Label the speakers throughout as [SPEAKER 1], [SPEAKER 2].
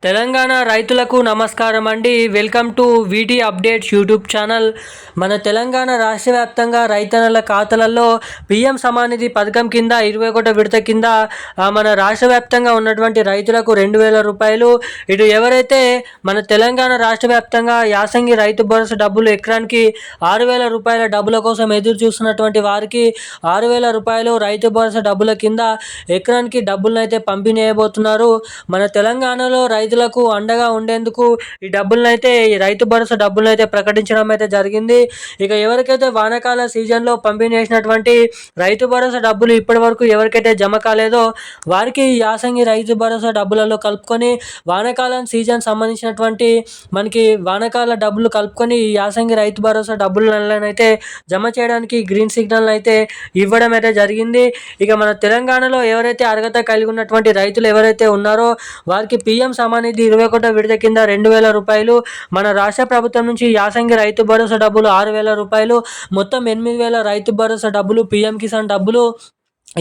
[SPEAKER 1] తెలంగాణ రైతులకు నమస్కారం అండి. Welcome to వీటీ updates YouTube channel. మన తెలంగాణ రాష్ట్ర వ్యాప్తంగా రైతన్నల ఖాతాలలో పీఎం సమానిధి పథకం కింద 21 విడత కింద మన రాష్ట్ర వ్యాప్తంగా ఉన్నటువంటి రైతులకు 2,000 రూపాయలు. ఇటు ఎవరైతే మన తెలంగాణ రాష్ట్ర వ్యాప్తంగా యాసంగి రైతు భరోసా డబ్బులు ఎకరానికి 6,000 రూపాయల డబ్బుల కోసం ఎదురు చూస్తున్నటువంటి వారికి 6,000 రూపాయలు రైతు భరోసా డబ్బుల కింద ఎకరానికి డబ్బులను అయితే పంపిణీ చేయబోతున్నారు. మన తెలంగాణలో రైతులకు అండగా ఉండేందుకు ఈ డబ్బులనైతే ఈ రైతు భరోసా డబ్బులనైతే ప్రకటించడం అయితే జరిగింది. ఇక ఎవరికైతే వానాకాల సీజన్లో పంపిణీ చేసినటువంటి రైతు భరోసా డబ్బులు ఇప్పటి వరకు ఎవరికైతే జమ కాలేదో వారికి యాసంగి రైతు భరోసా డబ్బులలో కలుపుకొని వానాకాలం సీజన్ సంబంధించినటువంటి మనకి వానాకాల డబ్బులు కలుపుకొని ఈ యాసంగి రైతు భరోసా డబ్బులనైతే జమ చేయడానికి గ్రీన్ సిగ్నల్ అయితే ఇవ్వడం అయితే జరిగింది. ఇక మన తెలంగాణలో ఎవరైతే అర్హత కలిగి ఉన్నటువంటి రైతులు ఎవరైతే ఉన్నారో వారికి పీఎం సమానిధి 21 విడత కింద 2,000 రూపాయలు, మన రాష్ట్ర ప్రభుత్వం నుంచి యాసంగి రైతు భరోసా డబ్బులు 6,000 రూపాయలు, మొత్తం 8,000 రైతు భరోసా డబ్బులు, పీఎం కిసాన్ డబ్బులు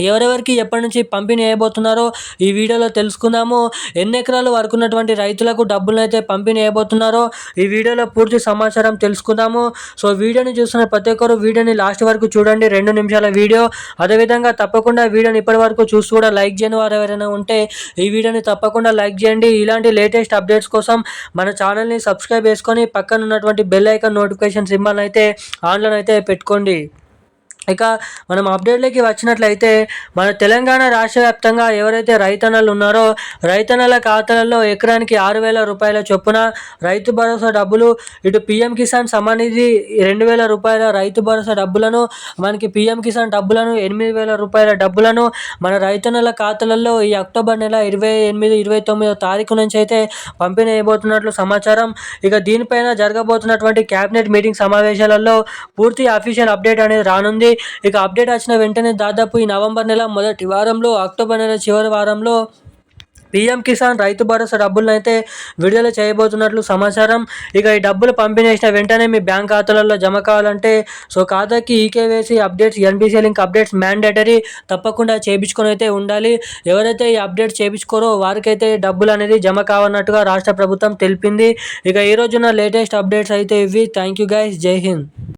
[SPEAKER 1] ఎవరెవరికి ఎప్పటి నుంచి పంపిణీ చేయబోతున్నారో ఈ వీడియోలో తెలుసుకుందాము. ఎన్ని ఎకరాలు వరకు ఉన్నటువంటి రైతులకు డబ్బులను అయితే పంపిణీ చేయబోతున్నారో ఈ వీడియోలో పూర్తి సమాచారం తెలుసుకుందాము. సో వీడియోని చూస్తున్న ప్రతి ఒక్కరు వీడియోని లాస్ట్ వరకు చూడండి, 2 నిమిషాల వీడియో. అదేవిధంగా తప్పకుండా వీడియోని ఇప్పటి వరకు చూసి కూడా లైక్ చేయని వారు ఎవరైనా ఉంటే ఈ వీడియోని తప్పకుండా లైక్ చేయండి. ఇలాంటి లేటెస్ట్ అప్డేట్స్ కోసం మన ఛానల్ని సబ్స్క్రైబ్ చేసుకొని పక్కన ఉన్నటువంటి బెల్ ఐకాన్ నోటిఫికేషన్ సింబల్ అయితే ఆన్లో అయితే పెట్టుకోండి. ఇక మనం అప్డేట్లోకి వచ్చినట్లయితే మన తెలంగాణ రాష్ట్ర వ్యాప్తంగా ఎవరైతే రైతన్నలు ఉన్నారో రైతన్నల ఖాతాలలో ఎకరానికి 6,000 రూపాయల చొప్పున రైతు భరోసా డబ్బులు, ఇటు పీఎం కిసాన్ సమానిధి 2,000 రూపాయల రైతు భరోసా డబ్బులను, మనకి పీఎం కిసాన్ డబ్బులను 8,000 రూపాయల డబ్బులను మన రైతన్నల ఖాతాలలో ఈ అక్టోబర్ నెల 28, 29వ తారీఖు నుంచి అయితే పంపిణీ చేయబోతున్నట్లు సమాచారం. ఇక దీనిపైన జరగబోతున్నటువంటి క్యాబినెట్ మీటింగ్ సమావేశాలలో పూర్తి అఫీషియల్ అప్డేట్ అనేది రానుంది. ఇక అప్డేట్ వచ్చిన వెంటనే దాదాపు ఈ నవంబర్ నెల మొదటి వారంలో, అక్టోబర్ నెల చివరి వారంలో పీఎం కిసాన్ రైతు భరోసా డబ్బులను అయితే విడుదల చేయబోతున్నట్లు సమాచారం. ఇక ఈ డబ్బులు పంపిణీ చేసిన వెంటనే మీ బ్యాంక్ ఖాతాలలో జమ కావాలంటే సో ఖాతాకి eKYC updates, NBC link updates mandatory తప్పకుండా చేయించుకొని అయితే ఉండాలి. ఎవరైతే ఈ అప్డేట్ చేయించుకోరో వారికైతే డబ్బులు అనేది జమ కావన్నట్టుగా రాష్ట్ర ప్రభుత్వం తెలిపింది. ఇక ఈ రోజున లేటెస్ట్ అప్డేట్స్ అయితే ఇవి. థ్యాంక్ యూ గైస్, జై హింద్.